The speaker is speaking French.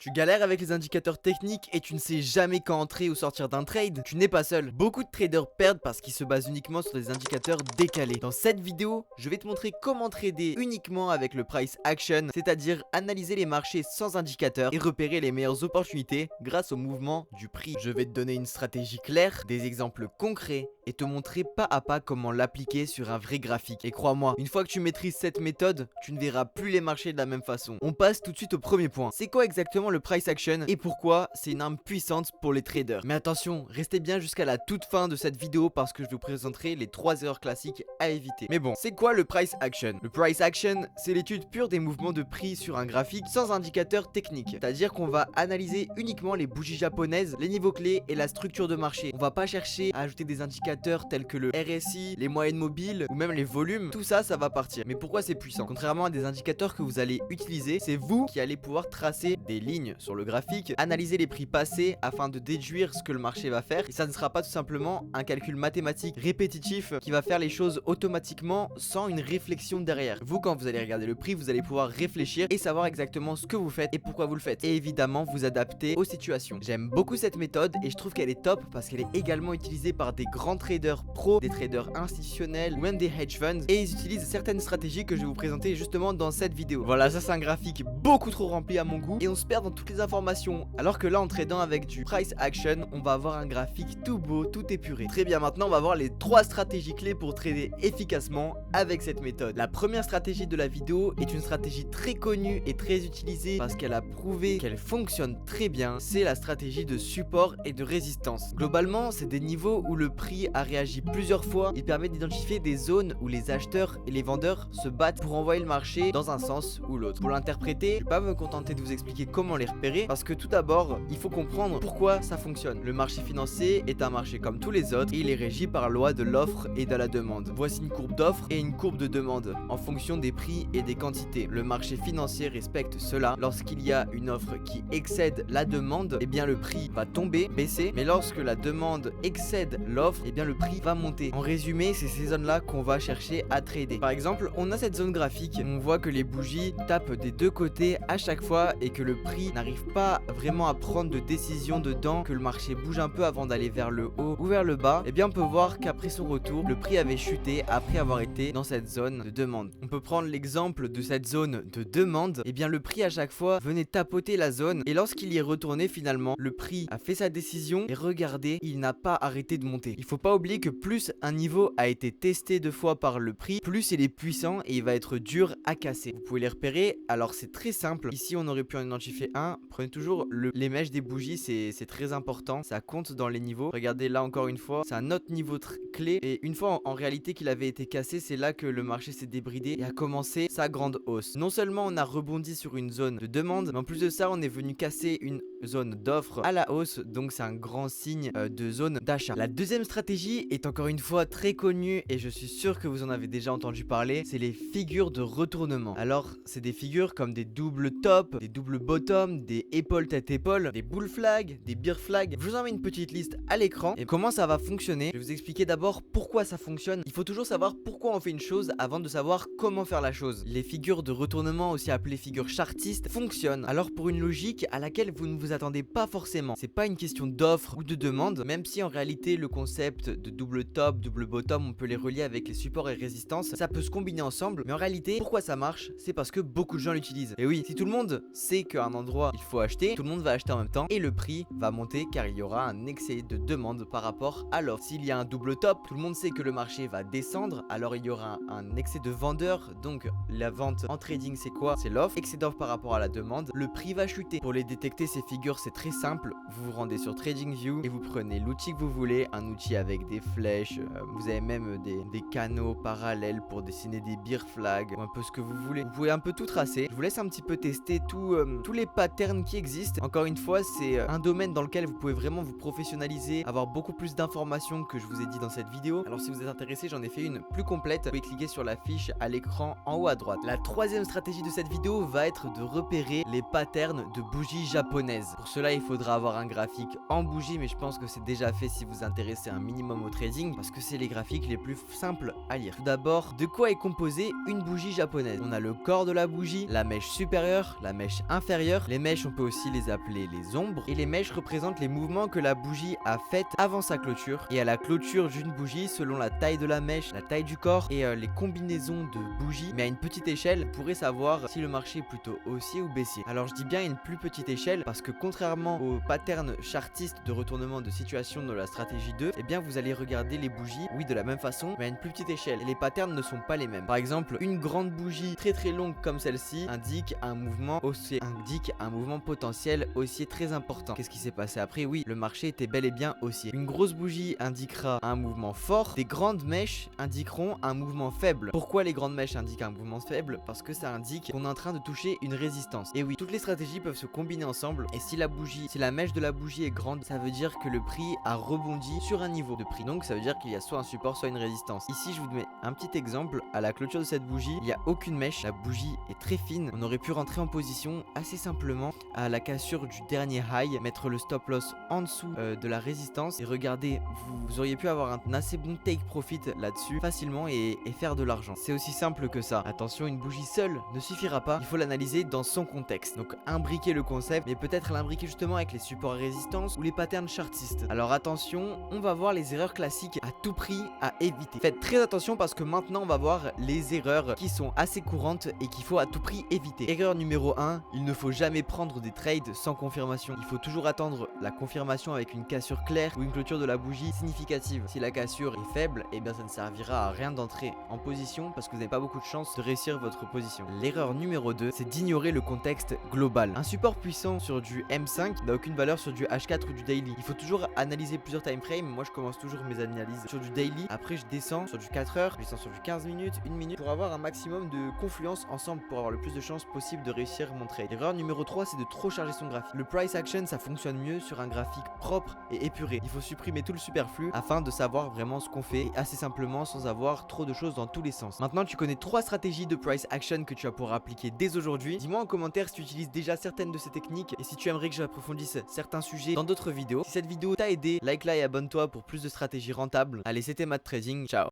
Tu galères avec les indicateurs techniques et tu ne sais jamais quand entrer ou sortir d'un trade? Tu n'es pas seul. Beaucoup de traders perdent parce qu'ils se basent uniquement sur des indicateurs décalés. Dans cette vidéo, je vais te montrer comment trader uniquement avec le price action, c'est-à-dire analyser les marchés sans indicateur et repérer les meilleures opportunités grâce au mouvement du prix. Je vais te donner une stratégie claire, des exemples concrets et te montrer pas à pas comment l'appliquer sur un vrai graphique. Et crois-moi, une fois que tu maîtrises cette méthode, tu ne verras plus les marchés de la même façon. On passe tout de suite au premier point. C'est quoi exactement le price action et pourquoi c'est une arme puissante pour les traders? Mais attention, restez bien jusqu'à la toute fin de cette vidéo parce que je vous présenterai les 3 erreurs classiques à éviter. Mais bon, c'est quoi le price action? Le price action, c'est l'étude pure des mouvements de prix sur un graphique sans indicateur technique. C'est-à-dire qu'on va analyser uniquement les bougies japonaises, les niveaux clés et la structure de marché. On va pas chercher à ajouter des indicateurs tels que le RSI, les moyennes mobiles ou même les volumes. Tout ça, ça va partir. Mais pourquoi c'est puissant? Contrairement à des indicateurs que vous allez utiliser, c'est vous qui allez pouvoir tracer des lignes sur le graphique, analyser les prix passés afin de déduire ce que le marché va faire. Et ça ne sera pas tout simplement un calcul mathématique répétitif qui va faire les choses automatiquement sans une réflexion derrière. Vous, quand vous allez regarder le prix, vous allez pouvoir réfléchir et savoir exactement ce que vous faites et pourquoi vous le faites. Et évidemment, vous adapter aux situations. J'aime beaucoup cette méthode et je trouve qu'elle est top parce qu'elle est également utilisée par des grands traders pros, des traders institutionnels ou même des hedge funds. Et ils utilisent certaines stratégies que je vais vous présenter justement dans cette vidéo. Voilà, ça c'est un graphique beaucoup trop rempli à mon goût et on se perd dans toutes les informations. Alors que là, en tradant avec du price action, on va avoir un graphique tout beau, tout épuré. Très bien, maintenant on va voir les 3 stratégies clés pour trader efficacement avec cette méthode. La première stratégie de la vidéo est une stratégie très connue et très utilisée parce qu'elle a prouvé qu'elle fonctionne très bien. C'est la stratégie de support et de résistance. Globalement, c'est des niveaux où le prix a réagi plusieurs fois. Il permet d'identifier des zones où les acheteurs et les vendeurs se battent pour envoyer le marché dans un sens ou l'autre. Pour l'interpréter, je vais pas me contenter de vous expliquer comment les repérer parce que tout d'abord, il faut comprendre pourquoi ça fonctionne. Le marché financier est un marché comme tous les autres et il est régi par la loi de l'offre et de la demande. Voici une courbe d'offre et une courbe de demande en fonction des prix et des quantités. Le marché financier respecte cela. Lorsqu'il y a une offre qui excède la demande, eh bien le prix va tomber, baisser, mais lorsque la demande excède l'offre, eh bien le prix va monter. En résumé, c'est ces zones-là qu'on va chercher à trader. Par exemple, on a cette zone graphique, on voit que les bougies tapent des deux côtés à chaque fois et que le prix n'arrive pas vraiment à prendre de décision dedans, que le marché bouge un peu avant d'aller vers le haut ou vers le bas. Et bien on peut voir qu'après son retour, le prix avait chuté après avoir été dans cette zone de demande. On peut prendre l'exemple de cette zone de demande. Et bien le prix à chaque fois venait tapoter la zone et lorsqu'il y est retourné finalement, le prix a fait sa décision et regardez, il n'a pas arrêté de monter. Il faut pas oublier que plus un niveau a été testé 2 fois par le prix, plus il est puissant et il va être dur à casser. Vous pouvez les repérer, alors c'est très simple. Ici on aurait pu en identifier un. Prenez toujours les mèches des bougies, c'est très important, ça compte dans les niveaux. Regardez là encore une fois, c'est un autre niveau clé et une fois en réalité qu'il avait été cassé, c'est là que le marché s'est débridé et a commencé sa grande hausse. Non seulement on a rebondi sur une zone de demande, mais en plus de ça on est venu casser une zone d'offre à la hausse, donc c'est un grand signe de zone d'achat. La deuxième stratégie est encore une fois très connue et je suis sûr que vous en avez déjà entendu parler, c'est les figures de retournement. Alors c'est des figures comme des doubles top, des doubles bottom, des épaule tête épaule, des bull flag, des bear flag. Je vous en mets une petite liste à l'écran et comment ça va fonctionner. Je vais vous expliquer d'abord pourquoi ça fonctionne. Il faut toujours savoir pourquoi on fait une chose avant de savoir comment faire la chose. Les figures de retournement, aussi appelées figures chartistes, fonctionnent alors pour une logique à laquelle vous ne vous attendez pas forcément. C'est pas une question d'offre ou de demande, même si en réalité le concept de double top, double bottom, on peut les relier avec les supports et résistances, ça peut se combiner ensemble, mais en réalité pourquoi ça marche, c'est parce que beaucoup de gens l'utilisent. Et oui, si tout le monde sait qu'à un endroit il faut acheter, tout le monde va acheter en même temps et le prix va monter car il y aura un excès de demande par rapport à l'offre. S'il y a un double top, tout le monde sait que le marché va descendre, alors il y aura un excès de vendeurs, donc la vente en trading c'est quoi? C'est l'offre, excès d'offre par rapport à la demande, le prix va chuter. Pour les détecter ces figures c'est très simple, vous vous rendez sur TradingView et vous prenez l'outil que vous voulez, un outil avec des flèches, vous avez même des canaux parallèles pour dessiner des bear flags ou un peu ce que vous voulez. Vous pouvez un peu tout tracer. Je vous laisse un petit peu tester tous les patterns qui existent. Encore une fois, c'est un domaine dans lequel vous pouvez vraiment vous professionnaliser, avoir beaucoup plus d'informations que je vous ai dit dans cette vidéo. Alors si vous êtes intéressé, j'en ai fait une plus complète. Vous pouvez cliquer sur la fiche à l'écran en haut à droite. La troisième stratégie de cette vidéo va être de repérer les patterns de bougies japonaises. Pour cela, il faudra avoir un graphique en bougie, mais je pense que c'est déjà fait si vous vous intéressez un minimum au trading parce que c'est les graphiques les plus simples à lire. Tout d'abord, de quoi est composée une bougie japonaise? On a le corps de la bougie, la mèche supérieure, la mèche inférieure Les mèches, on peut aussi les appeler les ombres. Et les mèches représentent les mouvements que la bougie a fait avant sa clôture. Et à la clôture d'une bougie, selon la taille de la mèche, la taille du corps et les combinaisons de bougies, mais à une petite échelle, on pourrait savoir si le marché est plutôt haussier ou baissier. Alors je dis bien une plus petite échelle parce que contrairement au pattern chartiste de retournement de situation dans la stratégie 2, eh bien vous allez regarder les bougies, oui, de la même façon, mais à une plus petite échelle. Et les patterns ne sont pas les mêmes. Par exemple, une grande bougie très longue comme celle-ci indique un mouvement haussier, indique un mouvement potentiel haussier très important. Qu'est-ce qui s'est passé après? Oui, le marché était bel et bien haussier. Une grosse bougie indiquera un mouvement fort. Des grandes mèches indiqueront un mouvement faible. Pourquoi les grandes mèches indiquent un mouvement faible? Parce que ça indique qu'on est en train de toucher une résistance. Et oui, toutes les stratégies peuvent se combiner ensemble. Et si la mèche de la bougie est grande, ça veut dire que le prix a rebondi sur un niveau de prix. Donc ça veut dire qu'il y a soit un support, soit une résistance. Ici, je vous mets un petit exemple. À la clôture de cette bougie, il n'y a aucune mèche. La bougie est très fine. On aurait pu rentrer en position assez simplement à la cassure du dernier high, mettre le stop loss en dessous de la résistance et regardez, vous auriez pu avoir un assez bon take profit là-dessus facilement et faire de l'argent. C'est aussi simple que ça. Attention, une bougie seule ne suffira pas. Il faut l'analyser dans son contexte. Donc imbriquer le concept, mais peut-être l'imbriquer justement avec les supports à résistance ou les patterns chartistes. Alors attention, on va voir les erreurs classiques à tout prix à éviter. Faites très attention parce que maintenant on va voir les erreurs qui sont assez courantes et qu'il faut à tout prix éviter. Erreur numéro 1, il ne faut jamais prendre des trades sans confirmation. Il faut toujours attendre la confirmation avec une cassure claire ou une clôture de la bougie significative. Si la cassure est faible, eh bien ça ne servira à rien d'entrer en position parce que vous n'avez pas beaucoup de chance de réussir votre position. L'erreur numéro 2, c'est d'ignorer le contexte global. Un support puissant sur du M5 n'a aucune valeur sur du H4 ou du daily. Il faut toujours analyser plusieurs time frames. Moi je commence toujours mes analyses sur du daily. Après je descends sur du 4 heures, je descends sur du 15 minutes, 1 minute pour avoir un maximum de confluence ensemble pour avoir le plus de chances possible de réussir mon trade. L'erreur numéro 3, c'est de trop charger son graphique. Le price action, ça fonctionne mieux sur un graphique propre et épuré. Il faut supprimer tout le superflu afin de savoir vraiment ce qu'on fait et assez simplement sans avoir trop de choses dans tous les sens. Maintenant, tu connais 3 stratégies de price action que tu vas pouvoir appliquer dès aujourd'hui. Dis-moi en commentaire si tu utilises déjà certaines de ces techniques et si tu aimerais que j'approfondisse certains sujets dans d'autres vidéos. Si cette vidéo t'a aidé, like-la et abonne-toi pour plus de stratégies rentables. Allez, c'était Matt Trading. Ciao.